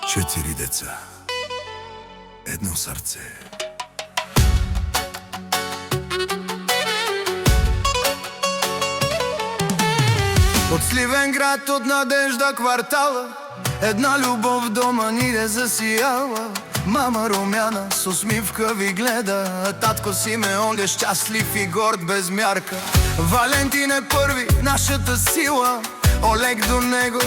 4 деца, едно сърце. От Сливенград, от Надежда квартала, една любов дома ни е засияла. Мама Румяна с усмивка ви гледа, татко Симеон е щастлив и горд без мярка. Валентин е първи, нашата сила, Олег до него,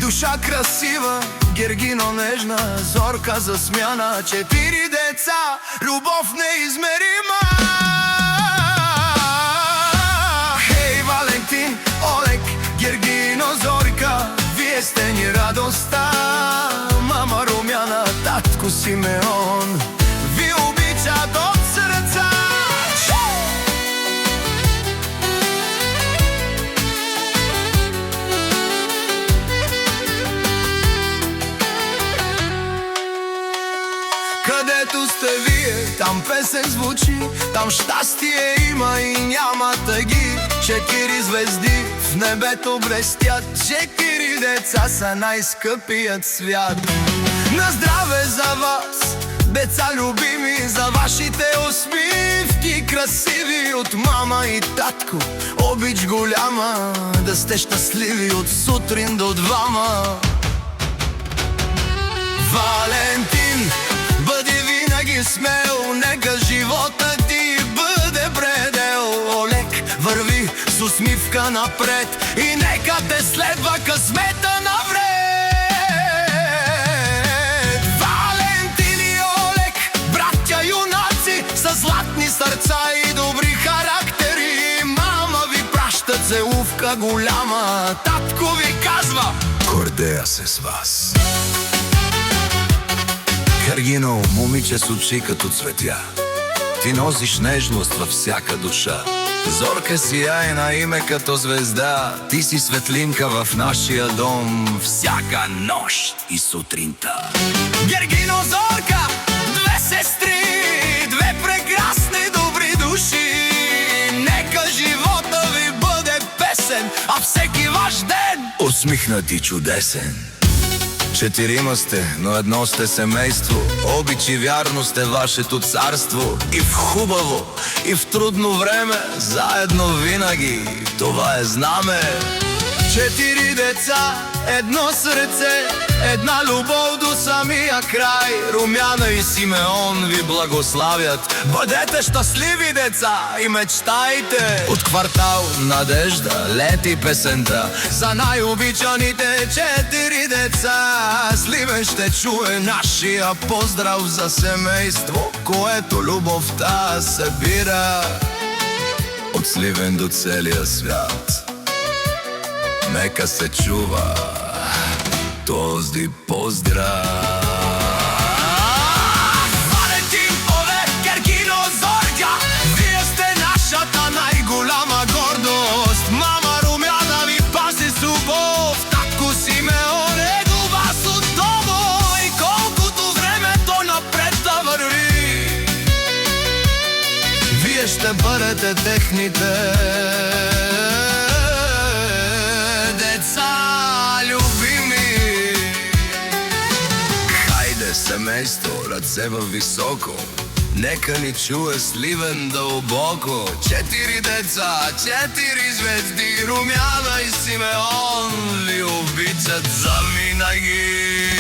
душа красива. Гергино нежна, Зорка за смяна, 4 деца, любов неизмерима. Хей, Валентин, Олег, Гергино, Зорка, вие сте ни радостта. Мама Румяна, татко Симеон ви обичат от сърца. Където сте вие, там песен звучи, там щастие има и няма тъги. 4 звезди в небето блестят, 4 деца са най-скъпият свят. На здраве за вас, деца любими, за вашите усмивки красиви. От мама и татко обич голяма, да сте щастливи от сутрин до двама. Валентин, бъди винаги смел, нека живота ти бъде предел. Олег, върви с усмивка напред и нека те следва късмета навред. Валентин и Олег, братя юнаци, с златни сърца и добри характери. Мама ви праща целувка голяма, татко ви казва: гордея се с вас. Гергино, момиче с очи като цветя, ти носиш нежност във всяка душа. Зорка сияйна, име като звезда, ти си светлинка в нашия дом, всяка нощ и сутринта. Гергино, Зорка, 2 сестри, 2 прекрасни добри души. Нека живота ви бъде песен, а всеки ваш ден усмихнат и чудесен. 4 сте, но едно сте семейство, обич и вярност е вашето царство. И в хубаво, и в трудно време, заедно винаги, това е знаме. 4 деца, едно сърце, една любов до самия край. Румяна и Симеон ви благославят, бъдете щастливи деца и мечтайте. От квартал Надежда лети песента за най-обичаните 4 деца. Сливен ще чуе нашия поздрав за семейство, което любовта събира. От Сливен до целия свят нека се чува този поздрав. Валентин, Олег, Гергино, Зорка, вие сте нашата най-голяма гордост. Мама Румяна ви пази с любов, татко Симеон е до вас от дома. И колкото времето напред да върви, вие ще бъдете техните семейство, ръце във високо, нека ни чуе Сливен дълбоко. 4 деца, 4 звезди, Румяна и Симеон ви обичат завинаги.